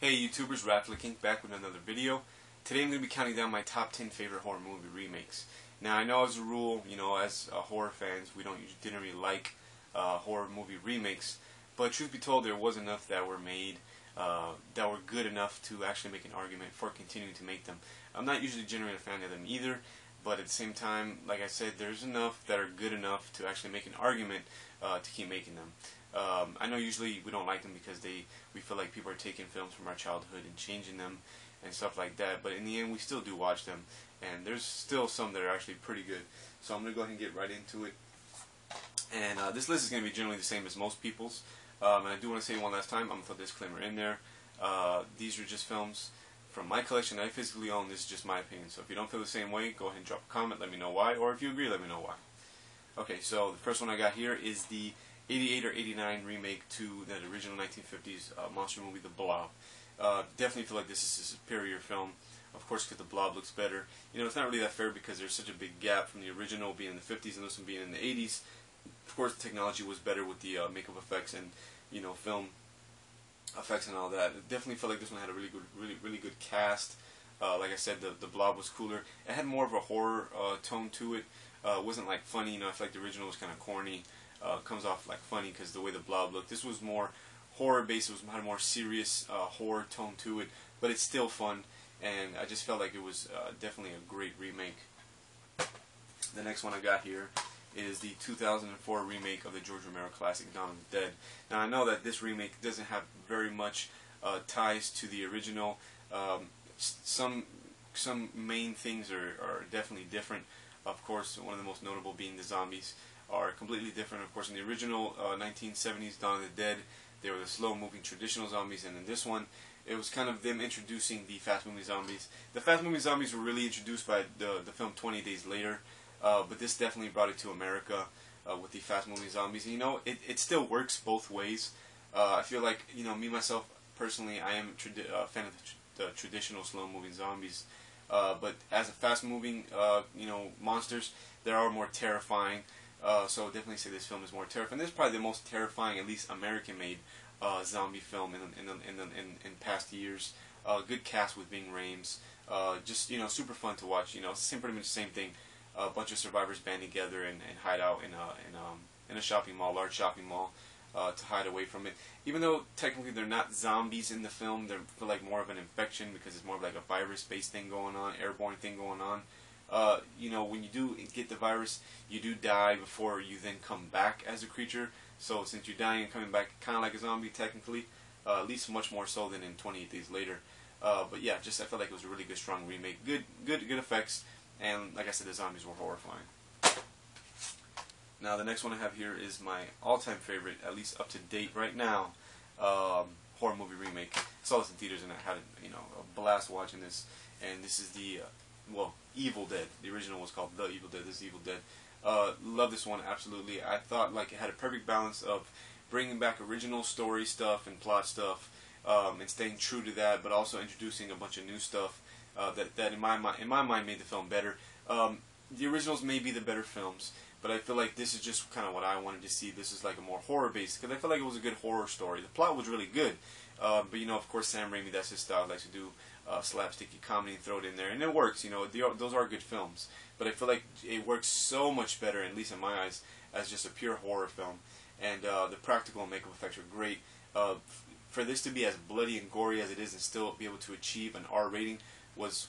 Hey YouTubers, RadFlikInc's back with another video. Today I'm going to be counting down my top 10 favorite horror movie remakes. Now I know as a rule, as horror fans, we didn't really like horror movie remakes, but truth be told, there was enough that were made that were good enough to actually make an argument for continuing to make them. I'm not usually generally a fan of them either, but at the same time, like I said, there's enough that are good enough to actually make an argument to keep making them. I know usually we don't like them because we feel like people are taking films from our childhood and changing them and stuff like that, but in the end we still do watch them, and there's still some that are actually pretty good. So I'm going to go ahead and get right into it. And this list is going to be generally the same as most people's, and I do want to say one last time, I'm going to put a disclaimer in there. These are just films from my collection that I physically own. This is just my opinion, so if you don't feel the same way, go ahead and drop a comment, let me know why, or if you agree, let me know why. Okay, so the first one I got here is the 88 or 89 remake to that original 1950s monster movie, The Blob. Definitely feel like this is a superior film, of course, because The Blob looks better. It's not really that fair because there's such a big gap from the original being in the 50s and this one being in the 80s. Of course, the technology was better with the makeup effects and film effects and all that. I definitely feel like this one had a really good cast. Like I said, the Blob was cooler. It had more of a horror tone to it. It wasn't like funny. I feel like the original was kind of corny. Comes off like funny because the way the Blob looked. This was more horror based. It had a more serious horror tone to it, but it's still fun, and I just felt like it was definitely a great remake. The next one I got here is the 2004 remake of the George Romero classic Dawn of the Dead. Now I know that this remake doesn't have very much ties to the original. Some main things are definitely different. Of course, one of the most notable being the zombies are completely different. Of course, in the original 1970s Dawn of the Dead, they were the slow-moving traditional zombies, and in this one, it was kind of them introducing the fast-moving zombies. The fast-moving zombies were really introduced by the film 20 Days Later, but this definitely brought it to America with the fast-moving zombies. And, it still works both ways. I feel like, me, myself, personally, I am a fan of the traditional slow-moving zombies. But as a fast-moving, monsters, they are more terrifying. So definitely say this film is more terrifying. This is probably the most terrifying, at least American-made, zombie film in past years. Good cast with Ving Rhames. Just super fun to watch. Pretty much the same thing. A bunch of survivors band together and hide out in a shopping mall, large shopping mall, to hide away from it. Even though technically they're not zombies in the film, they feel like more of an infection because it's more of like a virus-based thing going on, airborne thing going on. When you do get the virus, you do die before you then come back as a creature. So since you're dying and coming back kind of like a zombie technically, at least much more so than in 28 Days Later. But yeah, I felt like it was a really good, strong remake. Good effects, and like I said, the zombies were horrifying. Now the next one I have here is my all-time favorite, at least up to date right now, horror movie remake. I saw this in theaters and I had a blast watching this. And this is the Evil Dead. The original was called The Evil Dead. This is Evil Dead. Love this one, absolutely. I thought like it had a perfect balance of bringing back original story stuff and plot stuff, and staying true to that, but also introducing a bunch of new stuff that in my mind made the film better. The originals may be the better films, but I feel like this is just kind of what I wanted to see. This is like a more horror based, because I feel like it was a good horror story. The plot was really good, but of course Sam Raimi, that's his style. He likes to do slapsticky comedy and throw it in there, and it works. Those are good films, but I feel like it works so much better, at least in my eyes, as just a pure horror film. And the practical and makeup effects are great. For this to be as bloody and gory as it is and still be able to achieve an R rating was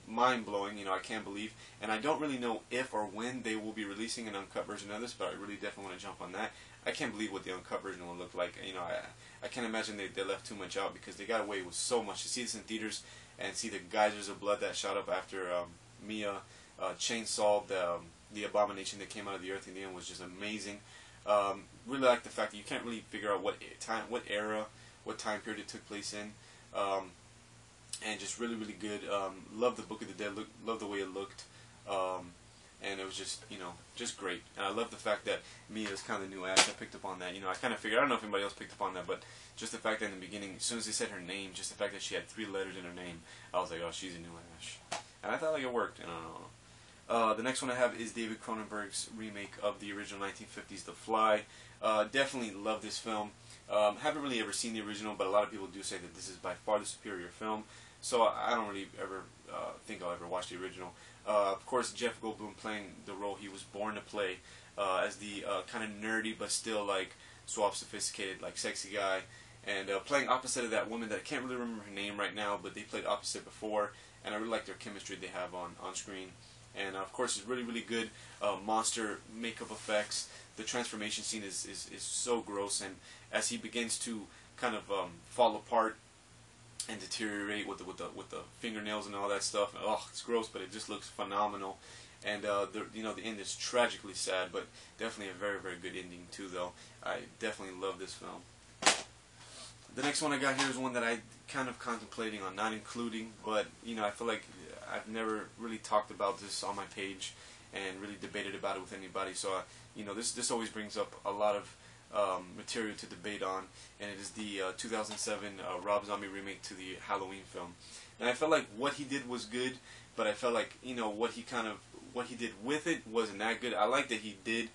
mind-blowing. I can't believe, and I don't really know if or when they will be releasing an uncut version of this, but I really definitely want to jump on that. I can't believe what the uncut version will look like. I can't imagine they left too much out, because they got away with so much. To see this in theaters and see the geysers of blood that shot up after Mia chainsawed the abomination that came out of the earth in the end was just amazing. Really like the fact that you can't really figure out what era, what time period it took place in. And just really good. Love the Book of the Dead. Love the way it looked. And it was just great. And I love the fact that Mia is kind of the new Ash. I picked up on that. I kind of figured, I don't know if anybody else picked up on that, but just the fact that in the beginning, as soon as they said her name, just the fact that she had 3 letters in her name, I was like, oh, she's a new Ash. And I thought like it worked. And I don't know. The next one I have is David Cronenberg's remake of the original 1950s The Fly. Definitely love this film. Haven't really ever seen the original, but a lot of people do say that this is by far the superior film. So I don't really ever think I'll ever watch the original. Of course, Jeff Goldblum playing the role he was born to play as the kind of nerdy but still like suave, sophisticated, like sexy guy, and playing opposite of that woman that I can't really remember her name right now, but they played opposite before, and I really like their chemistry they have on screen. And of course, it's really, really good monster makeup effects. The transformation scene is so gross, and as he begins to kind of fall apart and deteriorate with the fingernails and all that stuff, it's gross, but it just looks phenomenal. And the end is tragically sad, but definitely a very, very good ending too. Though I definitely love this film. The next one I got here is one that I kind of contemplating on not including, but I feel like I've never really talked about this on my page and really debated about it with anybody. So this always brings up a lot of material to debate on, and it is the 2007 Rob Zombie remake to the Halloween film. And I felt like what he did was good, but I felt like what he did with it wasn't that good. I like that he did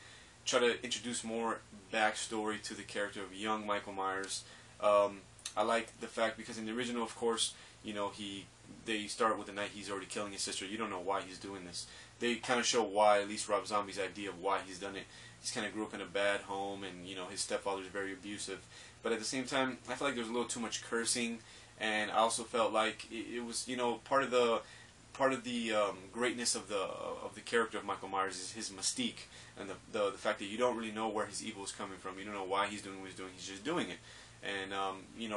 try to introduce more backstory to the character of young Michael Myers. I like the fact, because in the original, of course, they start with the night he's already killing his sister. You don't know why he's doing this. They kind of show why, at least Rob Zombie's idea of why he's done it. He's kind of grew up in a bad home, and his stepfather's very abusive. But at the same time, I feel like there's a little too much cursing, and I also felt like it was part of the greatness of the character of Michael Myers is his mystique, and the fact that you don't really know where his evil is coming from. You don't know why he's doing what he's doing. He's just doing it. And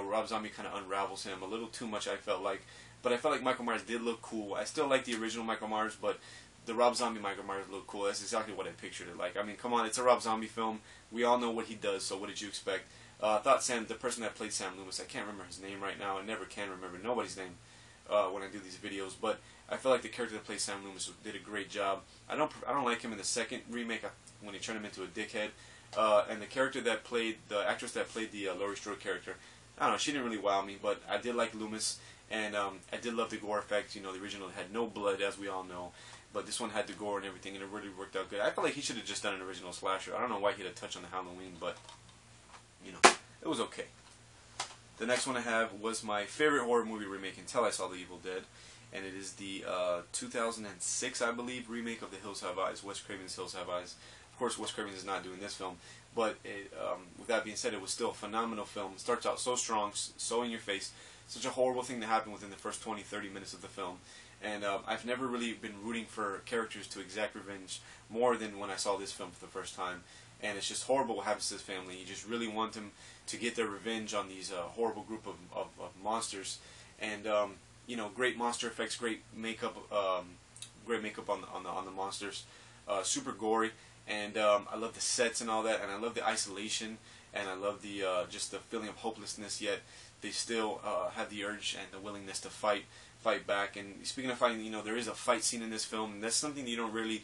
Rob Zombie kind of unravels him a little too much, I felt like. But I felt like Michael Myers did look cool. I still like the original Michael Myers, but the Rob Zombie Michael Myers looked cool. That's exactly what I pictured it like. I mean, come on, it's a Rob Zombie film. We all know what he does, so what did you expect? I thought the person that played Sam Loomis, I can't remember his name right now. I never can remember nobody's name when I do these videos, but I feel like the character that played Sam Loomis did a great job. I don't like him in the second remake when he turned him into a dickhead. And the actress that played the Laurie Strode character, I don't know, she didn't really wow me, but I did like Loomis, and I did love the gore effects. The original had no blood, as we all know, but this one had the gore and everything, and it really worked out good. I felt like he should have just done an original slasher. I don't know why he had a touch on the Halloween, but it was okay. The next one I have was my favorite horror movie remake until I saw The Evil Dead, and it is the 2006, I believe, remake of The Hills Have Eyes, Wes Craven's Hills Have Eyes. Of course, Wes Craven is not doing this film, but with that being said, it was still a phenomenal film. It starts out so strong, so in your face, such a horrible thing that happened within the first 20-30 minutes of the film. And I've never really been rooting for characters to exact revenge more than when I saw this film for the first time. And it's just horrible what happens to this family. You just really want them to get their revenge on these horrible group of monsters. And great monster effects, great makeup on the monsters, super gory. And I love the sets and all that, and I love the isolation, and I love the just the feeling of hopelessness. Yet they still have the urge and the willingness to fight back. And speaking of fighting, there is a fight scene in this film, and that's something you don't really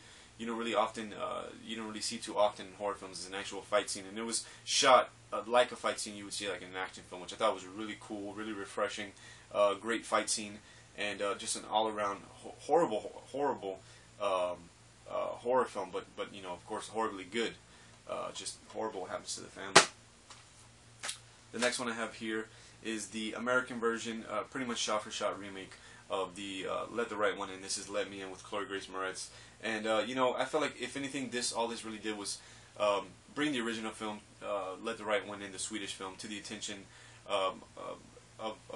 see too often in horror films, is an actual fight scene. And it was shot like a fight scene you would see like in an action film, which I thought was really cool, really refreshing. Great fight scene, and just an all-around horrible horror film, but of course horribly good. Just horrible what happens to the family. The next one I have here is the American version, pretty much shot-for-shot remake of the Let the Right One In. This is Let Me In with Chloe Grace Moretz. And I felt like if anything, all this really did was bring the original film, Let the Right One In, the Swedish film, to the attention of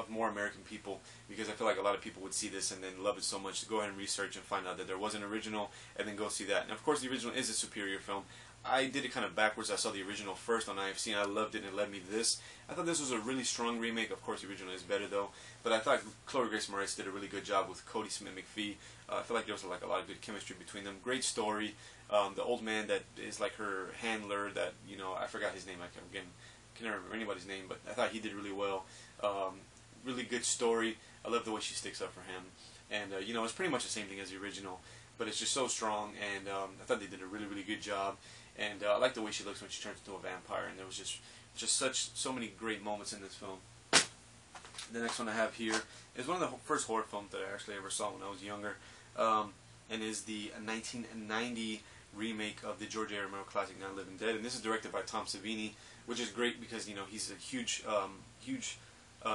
more American people, because I feel like a lot of people would see this and then love it so much to go ahead and research and find out that there was an original, and then go see that. And of course, the original is a superior film. I did it kind of backwards. I saw the original first on IFC, and I loved it, and it led me to this. I thought this was a really strong remake. Of course, the original is better, though. But I thought Chloe Grace Moretz did a really good job with Cody Smith-McPhee. I feel like there was a lot of good chemistry between them. Great story. The old man that is like her handler, that, I forgot his name. I can't remember anybody's name, but I thought he did really well. Really good story. I love the way she sticks up for him. And, it's pretty much the same thing as the original, but it's just so strong, and I thought they did a really, really good job. And I like the way she looks when she turns into a vampire, and there was just so many great moments in this film. The next one I have here is one of the first horror films that I actually ever saw when I was younger. and is the 1990 remake of the George A. Romero classic Night of the Living Dead. And this is directed by Tom Savini, which is great because, you know, he's a huge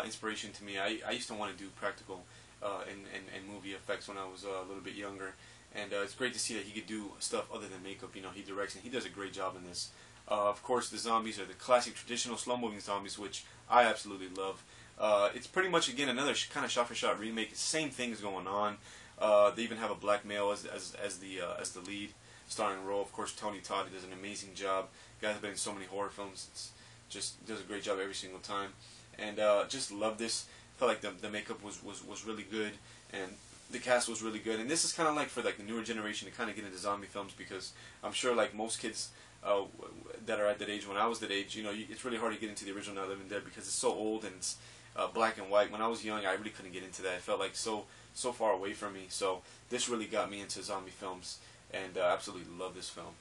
inspiration to me. I used to want to do practical and movie effects when I was a little bit younger, and it's great to see that he could do stuff other than makeup. You know, he directs and he does a great job in this. Of course, the zombies are the classic traditional slow-moving zombies, which I absolutely love. It's pretty much, again, another kind of shot-for-shot remake. Same things going on. They even have a black male as the lead starring role. Of course, Tony Todd does an amazing job. The guy's been in so many horror films. It's just does a great job every single time. And just love this. Felt like the makeup was really good, and the cast was really good. And this is kind of like for like the newer generation to kind of get into zombie films, because I'm sure like most kids that are at that age, when I was that age, you know, it's really hard to get into the original Night of the Living Dead because it's so old and it's black and white. When I was young, I really couldn't get into that. It felt like so far away from me. So this really got me into zombie films, and absolutely love this film.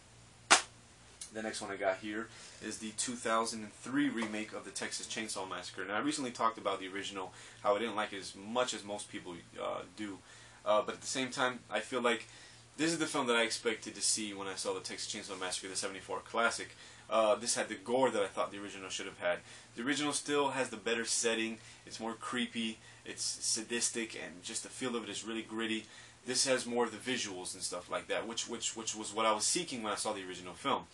The next one I got here is the 2003 remake of the Texas Chainsaw Massacre. Now, I recently talked about the original, how I didn't like it as much as most people do. But at the same time, I feel like this is the film that I expected to see when I saw the Texas Chainsaw Massacre, the '74 classic. This had the gore that I thought the original should have had. The original still has the better setting. It's more creepy. It's sadistic, and just the feel of it is really gritty. This has more of the visuals and stuff like that, which was what I was seeking when I saw the original film.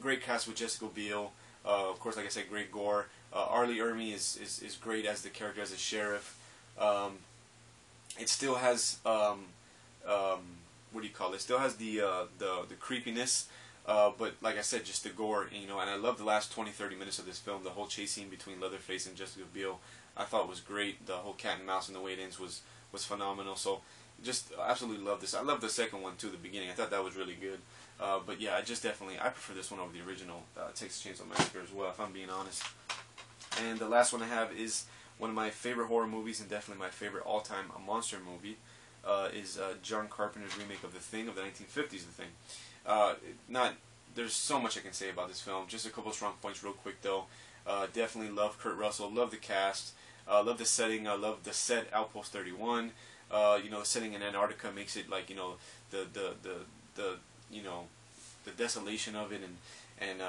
Great cast with Jessica Biel. Of course, like I said, great gore. Arlie Ermey is great as the character, as a sheriff. It still has what do you call it? It still has the creepiness, but like I said, just the gore. You know, and I love the last 20-30 minutes of this film. The whole chase scene between Leatherface and Jessica Biel, I thought was great. The whole cat and mouse and the way it ends was phenomenal. So just absolutely love this. I love the second one too. The beginning, I thought that was really good. But yeah, I prefer this one over the original Texas Chainsaw Massacre as well, if I'm being honest. And the last one I have is one of my favorite horror movies, and definitely my favorite all-time monster movie, is John Carpenter's remake of The Thing, of the 1950s The Thing. There's so much I can say about this film. Just a couple of strong points real quick though. Definitely love Kurt Russell, love the cast, love the setting, love the set Outpost 31. You know, the setting in Antarctica makes it like, you know, the you know, the desolation of it and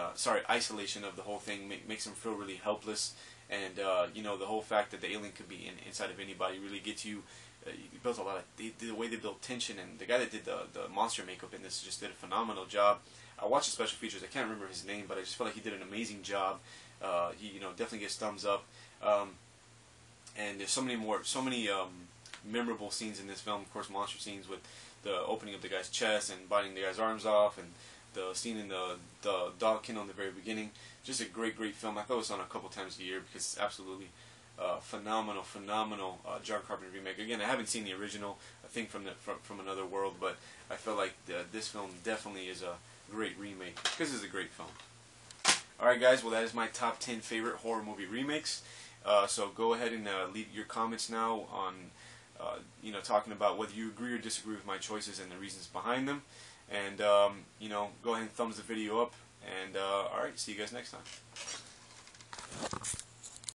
isolation of the whole thing makes them feel really helpless. And you know, the whole fact that the alien could be inside of anybody really gets you. You built a lot of the way they built tension, and the guy that did the monster makeup in this just did a phenomenal job. I watched the special features. I can't remember his name, but I just felt like he did an amazing job. He, you know, definitely gets thumbs up. And there's so many memorable scenes in this film. Of course, monster scenes with the opening of the guy's chest and biting the guy's arms off, and the scene in the dog kennel in the very beginning. Just a great film. I thought it was on a couple times a year because it's absolutely phenomenal John Carpenter remake. Again, I haven't seen the original, I think from another world, but I feel like this film definitely is a great remake because it's a great film. Alright guys, well that is my top 10 favorite horror movie remakes. So go ahead and leave your comments now on you know, talking about whether you agree or disagree with my choices and the reasons behind them. And you know, go ahead and thumbs the video up. And alright, see you guys next time.